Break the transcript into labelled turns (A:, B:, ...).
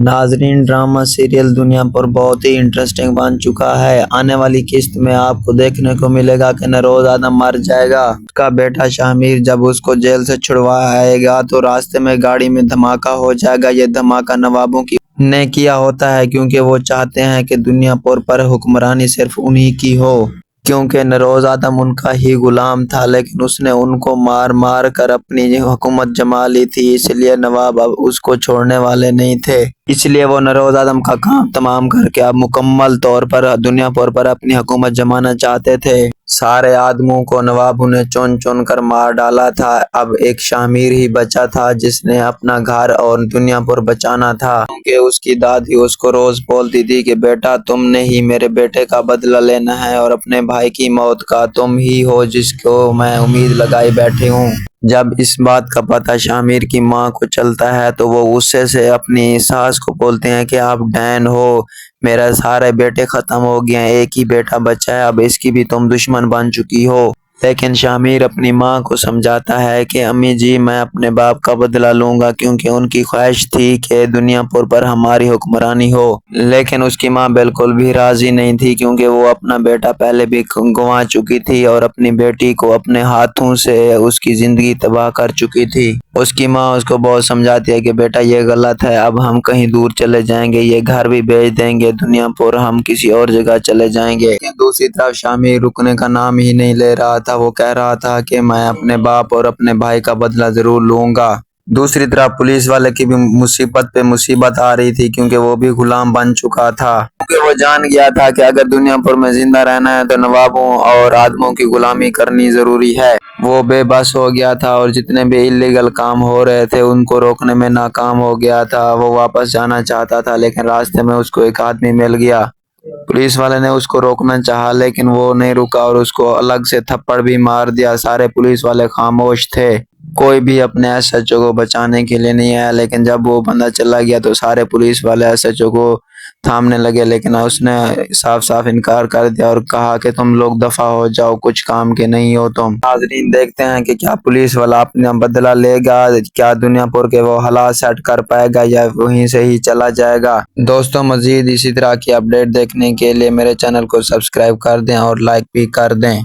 A: ناظرین، drama serial دنیا پر بہت ہی انٹرسٹنگ بن چکا ہے۔ آنے والی قسط میں آپ کو دیکھنے کو ملے گا کہ نروز آدم مر جائے گا۔ اس کا بیٹا شامیر جب اس کو جیل سے چھڑوا آئے گا تو راستے میں گاڑی میں دھماکہ ہو جائے گا۔ یہ دھماکہ نوابوں کی نے کیا ہوتا ہے کیونکہ وہ چاہتے ہیں کہ دنیا پر حکمرانی صرف انہی کی ہو، کیونکہ نروز آدم ان کا ہی غلام تھا، لیکن اس نے ان کو مار مار کر اپنی حکومت جما لی تھی، اس لیے نواب اب اس کو چھوڑنے والے نہیں تھے۔ اس لیے وہ نروز آدم کا کام تمام کر کے اب مکمل طور پر دنیا پر اپنی حکومت جمانا چاہتے تھے۔ سارے آدموں کو نوابوں نے چن چن کر مار ڈالا تھا۔ اب ایک شامیر ہی بچا تھا جس نے اپنا گھر اور دنیا پر بچانا تھا، کیونکہ اس کی دادی اس کو روز بولتی تھی کہ بیٹا تم نے ہی میرے بیٹے کا بدلہ لینا ہے اور اپنے بھائی کی موت کا تم ہی ہو جس کو میں امید لگائی بیٹھی ہوں۔ جب اس بات کا پتہ شامیر کی ماں کو چلتا ہے تو وہ غصے سے اپنی ساس کو بولتے ہیں کہ آپ ڈین ہو، میرے سارے بیٹے ختم ہو گئے ہیں، ایک ہی بیٹا بچا ہے، اب اس کی بھی تم دشمن بن چکی ہو۔ لیکن شامیر اپنی ماں کو سمجھاتا ہے کہ امی جی میں اپنے باپ کا بدلہ لوں گا، کیونکہ ان کی خواہش تھی کہ دنیا پر ہماری حکمرانی ہو۔ لیکن اس کی ماں بالکل بھی راضی نہیں تھی، کیونکہ وہ اپنا بیٹا پہلے بھی گنوا چکی تھی اور اپنی بیٹی کو اپنے ہاتھوں سے اس کی زندگی تباہ کر چکی تھی۔ اس کی ماں اس کو بہت سمجھاتی ہے کہ بیٹا یہ غلط ہے، اب ہم کہیں دور چلے جائیں گے، یہ گھر بھی بیچ دیں گے، دنیا پر ہم کسی اور جگہ چلے جائیں گے۔ لیکن دوسری طرف شامیر رکنے کا نام ہی نہیں لے رہا تھا۔ وہ کہہ رہا تھا کہ میں اپنے باپ اور اپنے بھائی کا بدلہ ضرور لوں گا۔ دوسری طرف پولیس والے کی بھی مصیبت پہ مصیبت آ رہی تھی، کیونکہ وہ بھی غلام بن چکا تھا، کیونکہ وہ جان گیا تھا کہ اگر دنیا پر میں زندہ رہنا ہے تو نوابوں اور آدموں کی غلامی کرنی ضروری ہے۔ وہ بے بس ہو گیا تھا اور جتنے بھی اللیگل کام ہو رہے تھے ان کو روکنے میں ناکام ہو گیا تھا۔ وہ واپس جانا چاہتا تھا، لیکن راستے میں اس کو ایک آدمی مل گیا۔ پولیس والے نے اس کو روکنا چاہا لیکن وہ نہیں رکا اور اس کو الگ سے تھپڑ بھی مار دیا۔ سارے پولیس والے خاموش تھے، کوئی بھی اپنے ایس ایچ او کو بچانے کے لیے نہیں آیا، لیکن جب وہ بندہ چلا گیا تو سارے پولیس والے ایس ایچ او کو تھامنے لگے، لیکن اس نے صاف صاف انکار کر دیا اور کہا کہ تم لوگ دفع ہو جاؤ، کچھ کام کے نہیں ہو تم۔ ناظرین دیکھتے ہیں کہ کیا پولیس والا اپنا بدلہ لے گا، کیا دنیا پر کے وہ حالات سیٹ کر پائے گا یا وہیں سے ہی چلا جائے گا۔ دوستوں مزید اسی طرح کی اپڈیٹ دیکھنے کے لیے میرے چینل کو سبسکرائب کر دیں اور لائک بھی کر دیں۔